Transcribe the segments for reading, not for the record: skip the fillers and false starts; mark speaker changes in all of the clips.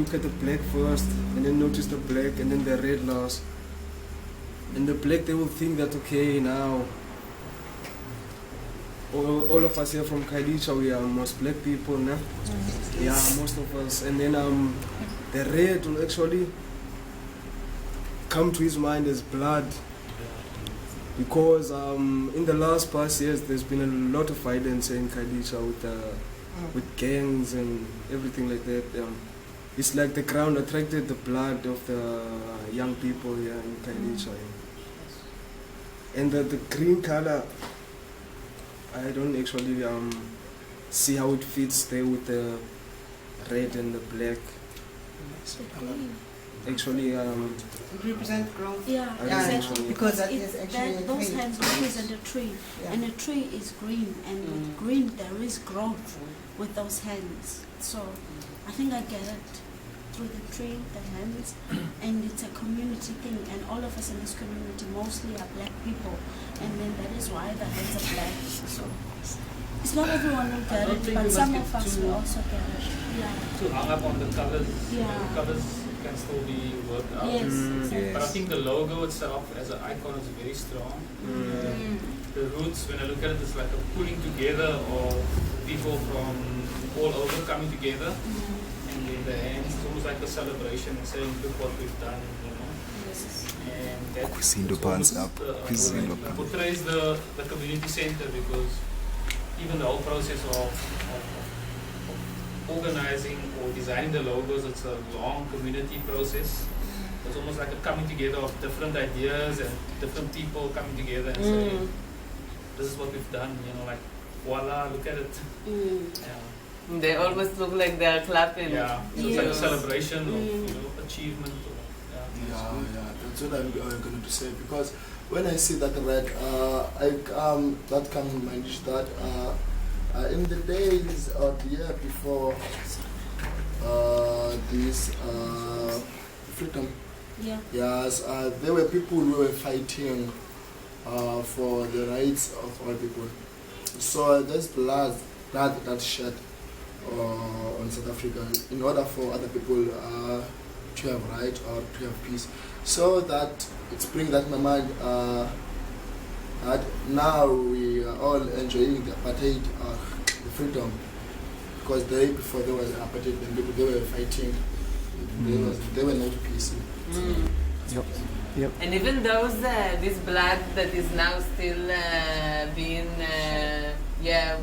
Speaker 1: look at the black first, and then notice the black, and then the red last. And the black, they will think that, okay, now all of us here from Khayelitsha, we are most black people, nah? Yeah, most of us. And then the red will actually come to his mind as blood, because in the last past years there's been a lot of violence in Khayelitsha with gangs and everything like that. It's like the ground attracted the blood of the young people here in Khayelitsha. And the green color, I don't actually see how it fits there with the red and the black. Actually,
Speaker 2: it represents growth.
Speaker 3: Yeah,
Speaker 1: exactly.
Speaker 2: Because that is actually
Speaker 3: those hands represent a tree, and a tree is green, and with green there is growth with those hands. So I think I get it through the tree, the hands, and it's a community thing, and all of us in this community mostly are black people, and then that is why the hands are black. So it's not everyone will get it, but some of us will also get it. Yeah.
Speaker 4: Too hung up on the colors.
Speaker 3: Yeah.
Speaker 4: The colors can still be worked out.
Speaker 3: Yes, exactly.
Speaker 4: But I think the logo itself as an icon is very strong. The roots, when I look at it, it's like a pulling together of people from all over coming together. And then the hands, it's almost like a celebration and saying, look what we've done, you know.
Speaker 3: Yes.
Speaker 4: And that portrays the community center, because even the whole process of organizing or designing the logos, it's a long community process. It's almost like a coming together of different ideas and different people coming together and saying, this is what we've done, you know, like, voila, look at it. Yeah.
Speaker 5: They almost look like they're clapping.
Speaker 4: Yeah, it's like a celebration of achievement.
Speaker 6: That's what I'm going to say, because when I see that red, that can in mind is that in the days or the year before this freedom, yes, there were people who were fighting for the rights of all people. So there's blood that shed on South Africa in order for other people to have right or to have peace. So that it's bring that in my mind that now we are all enjoying the apartheid, the freedom, because the day before there was apartheid and people they were fighting, there were no peace.
Speaker 5: Yep. And even those this blood that is now still being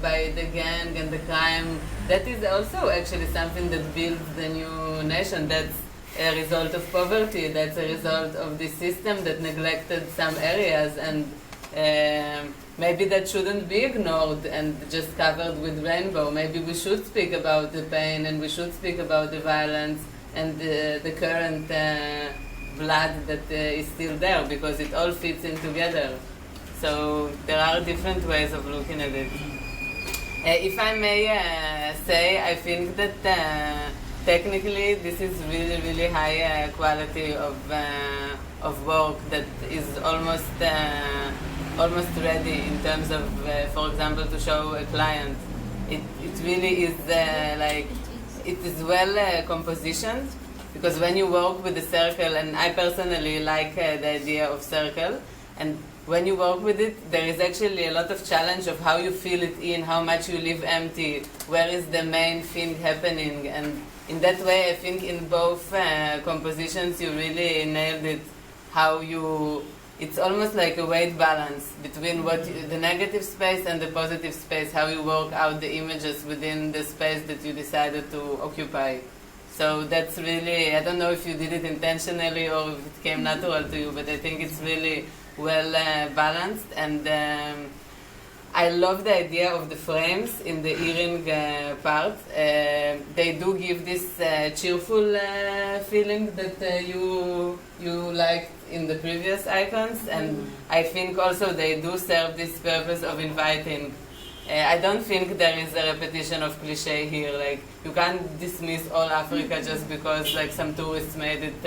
Speaker 5: by the gang and the crime, that is also actually something that builds the new nation. That's a result of poverty. That's a result of this system that neglected some areas, and maybe that shouldn't be ignored and just covered with rainbow. Maybe we should speak about the pain, and we should speak about the violence and the current blood that is still there, because it all fits in together. So there are different ways of looking at it. If I may say, I think that technically this is really, really high quality of work that is almost ready in terms of, for example, to show a client. It really is it is well compositioned, because when you work with the circle, and I personally like the idea of circle, and when you work with it, there is actually a lot of challenge of how you fill it in, how much you leave empty, where is the main thing happening, and in that way I think in both compositions you really nailed it, how you, it's almost like a weight balance between what the negative space and the positive space, how you work out the images within the space that you decided to occupy. So that's really, I don't know if you did it intentionally or if it came natural to you, but I think it's really well balanced, and I love the idea of the frames in the earring part. They do give this cheerful feeling that you liked in the previous icons, and I think also they do serve this purpose of inviting. I don't think there is a repetition of cliche here. Like, you can't dismiss all Africa just because like some tourists made it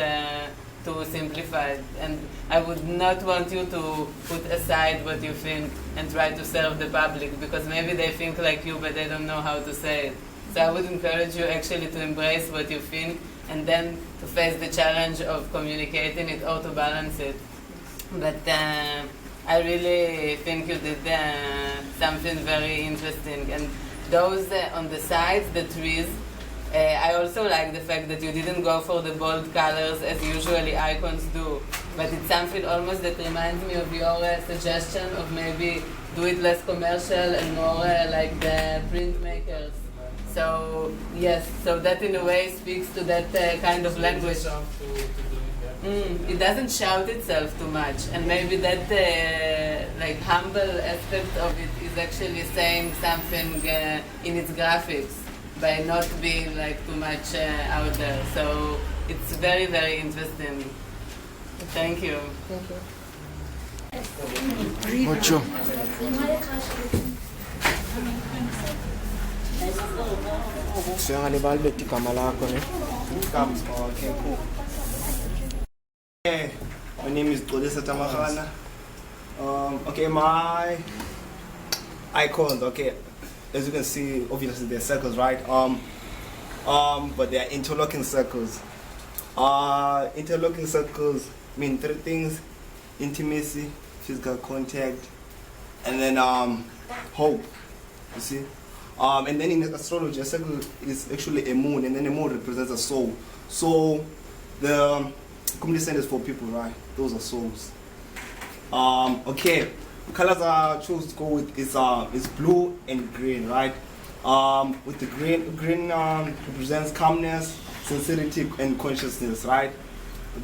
Speaker 5: too simplified. And I would not want you to put aside what you think and try to serve the public, because maybe they think like you but they don't know how to say it. So I would encourage you actually to embrace what you think and then to face the challenge of communicating it or to balance it. But I really think you did something very interesting. And those on the sides, the trees, I also like the fact that you didn't go for the bold colors as usually icons do, but it's something almost that reminds me of your suggestion of maybe do it less commercial and more like the printmakers. So yes, so that in a way speaks to that kind of language. It doesn't shout itself too much, and maybe that like humble aspect of it is actually saying something in its graphics by not being like too much out there. So it's very, very interesting. Thank you.
Speaker 2: Thank you.
Speaker 6: Mucho.
Speaker 1: Okay, cool. Hey, my name is Khayelitsha Tamahana. Okay, my icons, okay, as you can see, obviously they're circles, right? But they are interlocking circles. Interlocking circles mean three things: intimacy, physical contact, and then hope. You see? And then in astrology, a circle is actually a moon, and then the moon represents a soul. So the community centers for people, right? Those are souls. Okay, the colors I chose to go with is blue and green, right? With the green represents calmness, sincerity, and consciousness, right?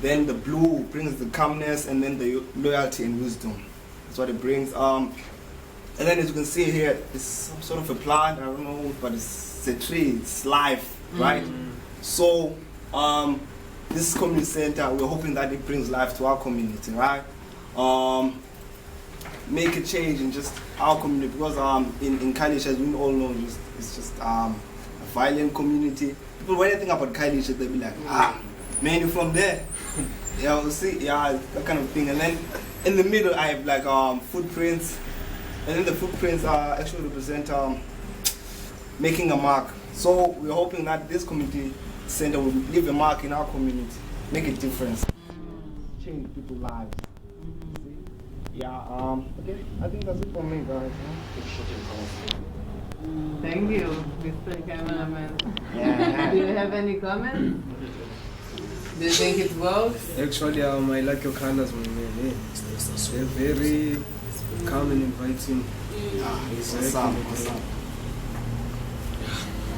Speaker 1: Then the blue brings the calmness, and then the loyalty and wisdom. That's what it brings. And then as you can see here, it's some sort of a plant, I don't know, but it's a tree, it's life, right? So this community center, we're hoping that it brings life to our community, right? Make a change in just our community, because in Khayelitsha, as we all know, it's just a violent community. People, when they think about Khayelitsha, they'll be like, man, you're from there. Yeah, we'll see, yeah, that kind of thing. And then in the middle, I have like footprints. And then the footprints actually represent making a mark. So we're hoping that this community center will leave a mark in our community, make a difference, change people's lives. Yeah, okay, I think that's it for me, guys.
Speaker 5: Thank you, Mr. Cameraman.
Speaker 1: Yeah.
Speaker 5: Do you have any comments? Do you think it works?
Speaker 1: Actually, I like your colors, man. They're very calm and inviting.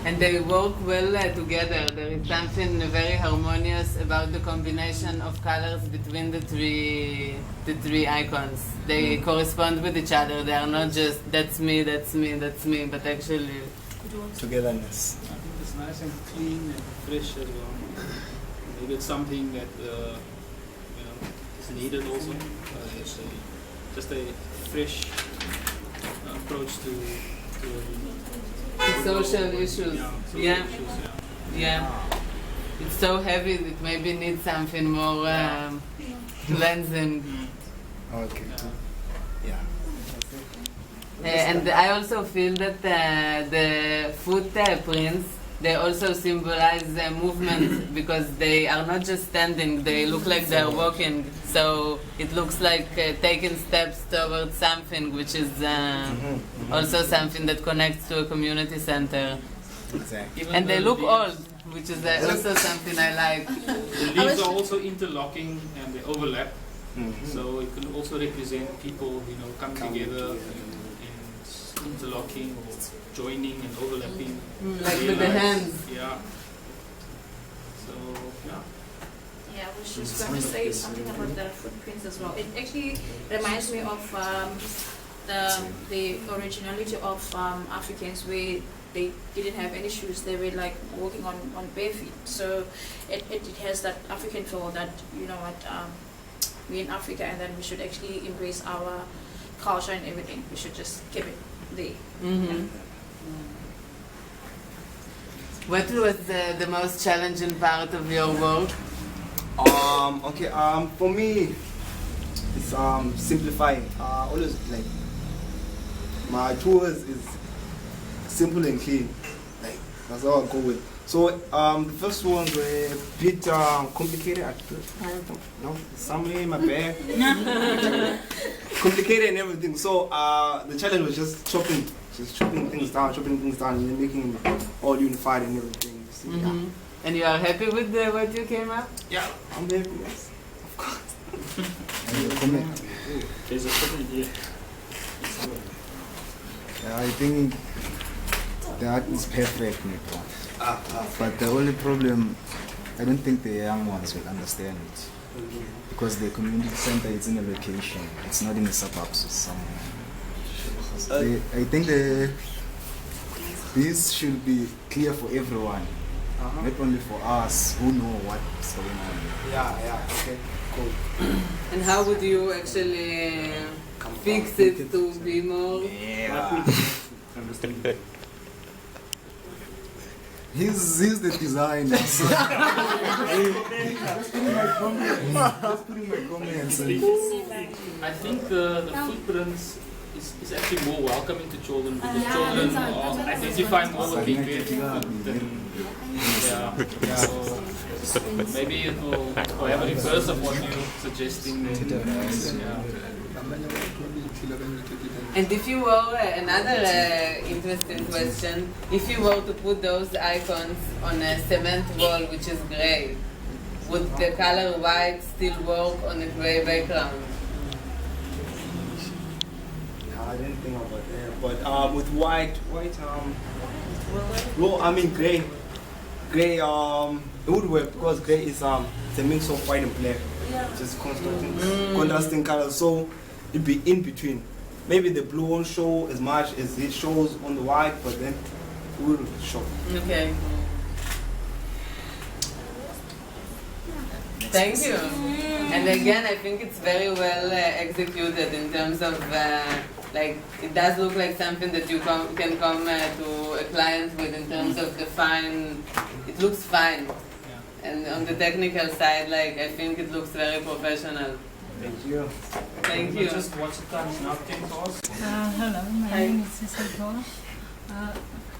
Speaker 5: And they work well together. There is something very harmonious about the combination of colors between the three icons. They correspond with each other. They are not just that's me, that's me, that's me, but actually
Speaker 1: togetherness.
Speaker 4: I think it's nice and clean and fresh as well. Maybe it's something that is needed also. Just a fresh approach to
Speaker 5: social issues. Yeah. It's so heavy that maybe needs something more cleansing.
Speaker 1: Okay. Yeah.
Speaker 5: And I also feel that the footprints, they also symbolize movement, because they are not just standing, they look like they are walking. So it looks like taking steps towards something, which is also something that connects to a community center.
Speaker 1: Exactly.
Speaker 5: And they look old, which is also something I like.
Speaker 4: The leaves are also interlocking and they overlap. So it can also represent people, coming together and interlocking or joining and overlapping.
Speaker 5: Like with the hands.
Speaker 4: Yeah. So, yeah.
Speaker 7: Yeah, I was just going to say something about the footprints as well. It actually reminds me of the originality of Africans, where they didn't have any shoes. They were like walking on bare feet. So it has that African feel that, we're in Africa, and then we should actually embrace our culture and everything. We should just keep it there.
Speaker 5: What was the most challenging part of your work?
Speaker 1: Okay, for me, it's simplifying. Always like my tours is simple and clean. Like that's all I go with.
Speaker 8: So the first ones were a bit complicated. I don't know, somewhere in my bag. Complicated and everything. So the challenge was just chopping things down, and then making it all unified and everything. So, yeah.
Speaker 5: And you are happy with what you came up?
Speaker 8: Yeah, I'm happy. Yes, of course.
Speaker 9: There's a problem here.
Speaker 10: I think the art is perfect, Nico. But the only problem, I don't think the young ones will understand it. Because the community center is in a location, it's not in the suburbs or somewhere. I think this should be clear for everyone, not only for us who know what's going on.
Speaker 8: Yeah, okay, cool.
Speaker 5: And how would you actually fix it to be more?
Speaker 8: Yeah.
Speaker 10: He's the designer. So just putting my comments.
Speaker 4: I think the footprints is actually more welcoming to children because children identify more with being barefoot. So maybe it will have a reverse of what you're suggesting.
Speaker 5: And if you were, another interesting question, if you were to put those icons on a cement wall which is grey, would the color white still work on a grey background?
Speaker 8: I didn't think about that, but with white, well, I mean grey, it would work because grey is it's a mix of white and black, just contrasting colors, so it'd be in between. Maybe the blue won't show as much as it shows on the white, but then it will show.
Speaker 5: Okay. Thank you. And again, I think it's very well executed in terms of like it does look like something that you can come to a client with in terms of the fine. It looks fine. And on the technical side, like I think it looks very professional.
Speaker 8: Thank you.
Speaker 5: Thank you.
Speaker 4: Just watch the times now, 10 course.
Speaker 11: Hello, my name is Isivivana.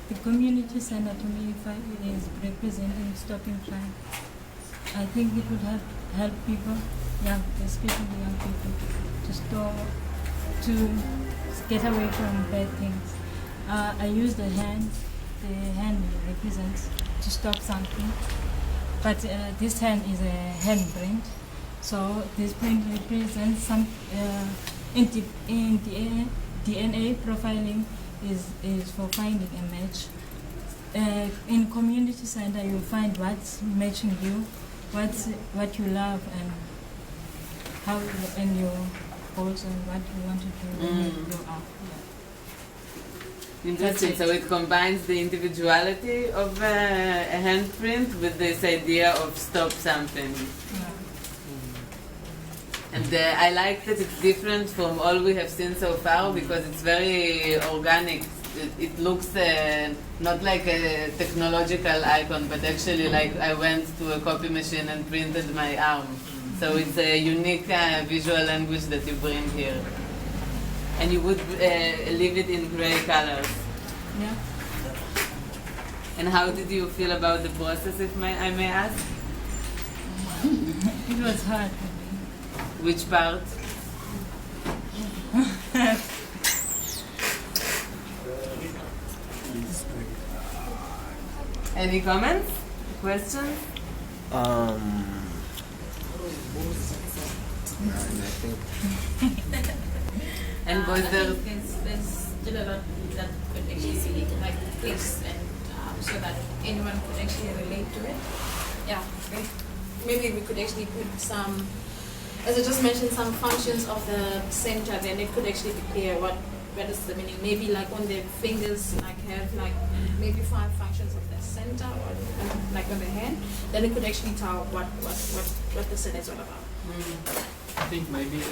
Speaker 11: The community center to me is representing stopping crime. I think it would help people, especially young people, to get away from bad things. I use the hand represents to stop something, but this hand is a handprint. So this print represents some in DNA profiling is for finding a match. In community center, you find what's matching you, what you love, and how and your goals and what you want to do when you grow up.
Speaker 5: Interesting. So it combines the individuality of a handprint with this idea of stop something. And I like that it's different from all we have seen so far because it's very organic. It looks not like a technological icon, but actually like I went to a copy machine and printed my arm. So it's a unique visual language that you bring here. And you would leave it in gray colors.
Speaker 11: Yeah.
Speaker 5: And how did you feel about the process, if I may ask?
Speaker 11: It was hard.
Speaker 5: Which part? Any comments? Questions? And was there...
Speaker 7: There's still a lot that could actually be like place and so that anyone could actually relate to it. Yeah, okay. Maybe we could actually put some, as I just mentioned, some functions of the center, then it could actually be clear what is the meaning. Maybe like on the fingers, like have like maybe 5 functions of the center, or like on the hand. Then it could actually tell what the center is all about.
Speaker 4: I think maybe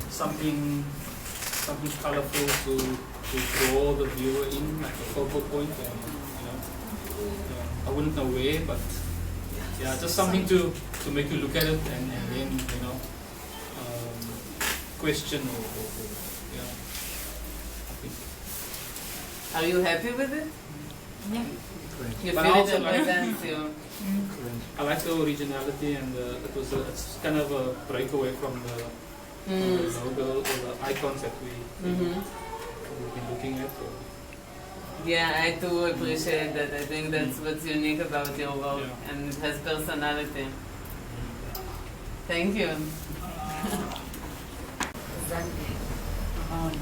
Speaker 4: something colorful to draw the viewer in, like a focal point. I wouldn't know where, but yeah, just something to make you look at it and then question or
Speaker 5: Are you happy with it?
Speaker 11: Yeah.
Speaker 5: You
Speaker 4: But
Speaker 5: feel
Speaker 4: also
Speaker 5: it
Speaker 4: like-
Speaker 5: represents you.
Speaker 4: I like the originality, and it's kind of a breakaway from the logo or the icons that we've been looking at.
Speaker 5: Yeah, I do appreciate that. I think that's what's unique about your work, and it has personality. Thank you.
Speaker 9: Oh no.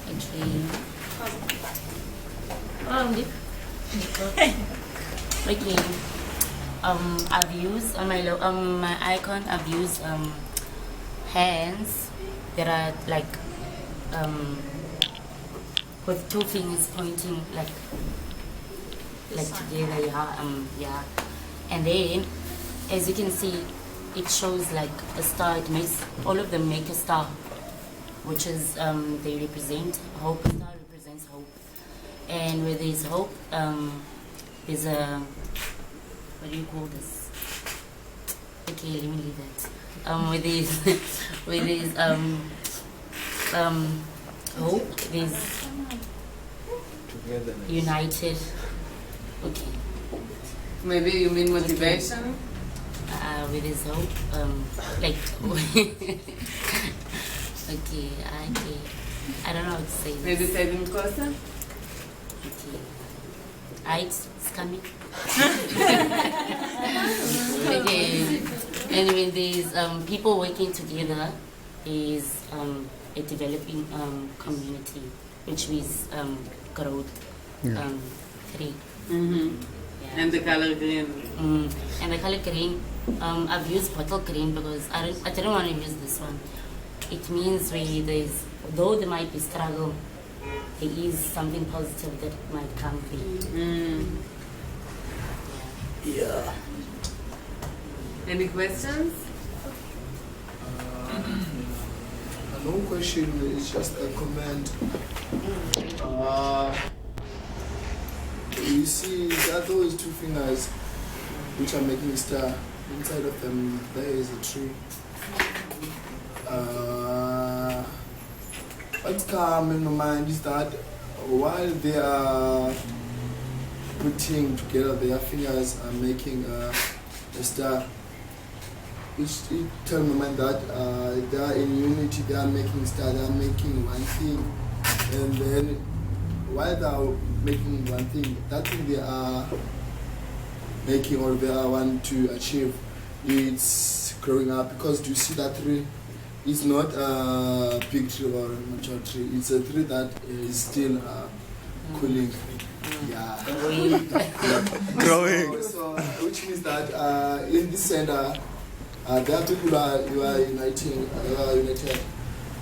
Speaker 9: Actually. Okay. I've used on my icon. I've used hands that are like with two fingers pointing like together. Yeah. And then, as you can see, it shows like a star. It makes all of them make a star, which is they represent hope. A star represents hope, and where there's hope, there's a what do you call this? Okay, let me leave that. With these hope, there's united. Okay.
Speaker 5: Maybe you mean motivation?
Speaker 9: With his hope, like okay, I don't know how to say this.
Speaker 5: Maybe say it in person?
Speaker 9: Okay. It's coming. Okay. Anyway, there's people working together is a developing community, which is growth 3.
Speaker 5: And the color green.
Speaker 9: And the color green, I've used bottle green because I didn't want to use this one. It means really though there might be struggle, there is something positive that might come through.
Speaker 6: Yeah.
Speaker 5: Any questions?
Speaker 6: No question, it's just a comment. You see, there are those two fingers which are making a star. Inside of them, there is a tree. What's come in my mind is that while they are putting together their fingers and making a star, it tells my mind that they are in unity, they are making star, they are making one thing, and then while they are making one thing, that thing they are making or they are want to achieve, it's growing up. Because do you see that tree? It's not a big tree or a mature tree. It's a tree that is still cooling. Yeah.
Speaker 10: Growing.
Speaker 6: So, which means that in this center, there are people who are united.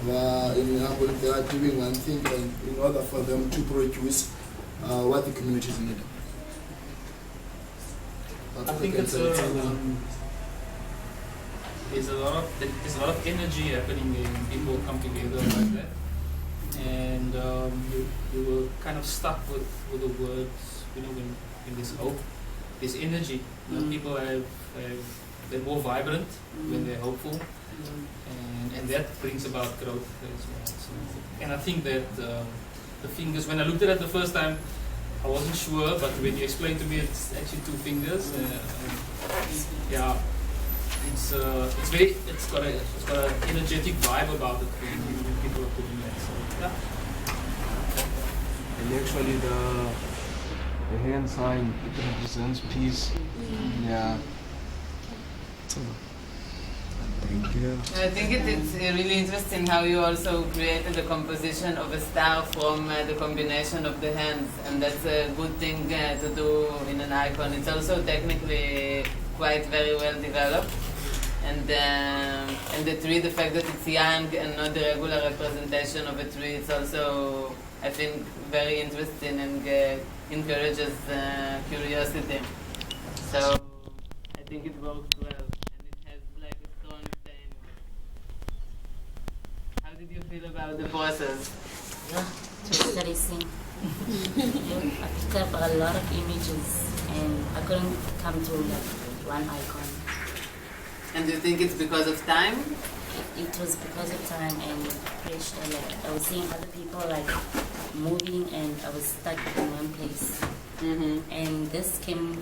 Speaker 6: In Hamburg, they are doing one thing, and in order for them to produce what the communities need.
Speaker 4: I think it's there's a lot of energy happening when people come together like that, and you were kind of stuck with the words, when there's hope, there's energy. People they're more vibrant when they're hopeful, and that brings about growth as well. So, and I think that the fingers, when I looked at it the first time, I wasn't sure, but when you explained to me it's actually two fingers, yeah, it's got an energetic vibe about it when people are putting that. So yeah.
Speaker 1: And actually the hand sign, it represents peace. Yeah.
Speaker 10: Thank you.
Speaker 5: I think it's really interesting how you also created a composition of a star from the combination of the hands, and that's a good thing to do in an icon. It's also technically quite very well developed, and the tree, the fact that it's young and not the regular representation of a tree, it's also, I think, very interesting and encourages curiosity. So I think it works well. How did you feel about the process?
Speaker 9: Yeah, it was interesting. I picked up a lot of images and I couldn't come to one icon.
Speaker 5: And do you think it's because of time?
Speaker 9: It was because of time and pressure. Like I was seeing other people like moving and I was stuck in one place. And this came